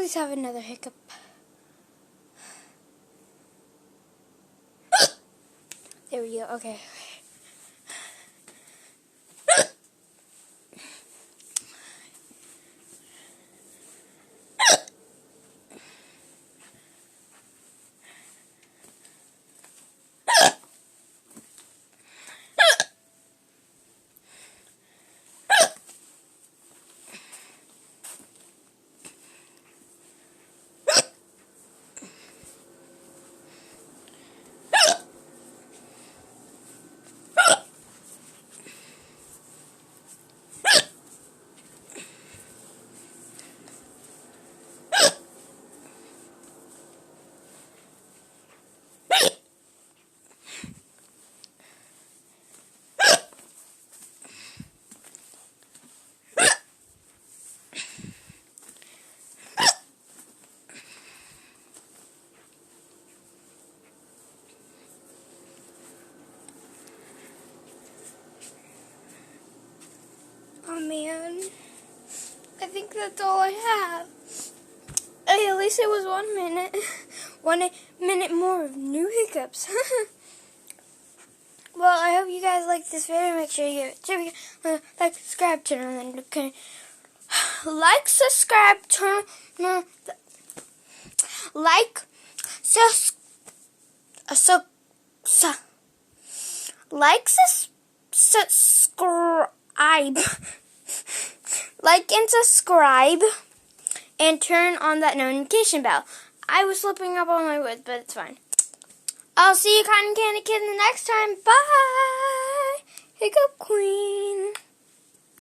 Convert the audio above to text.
please have another hiccup. There we go. Okay. Oh man, I think that's all I have. Hey, at least it was 1 minute. 1 minute more of new hiccups. Well, I hope you guys like this video. Make sure you like, subscribe, turn on the notification. Like, subscribe, turn on like, subscribe. Like and subscribe, and turn on that notification bell. I was slipping up on my words, but it's fine. I'll see you Cotton Candy Kid the next time. Bye! Hiccup Queen.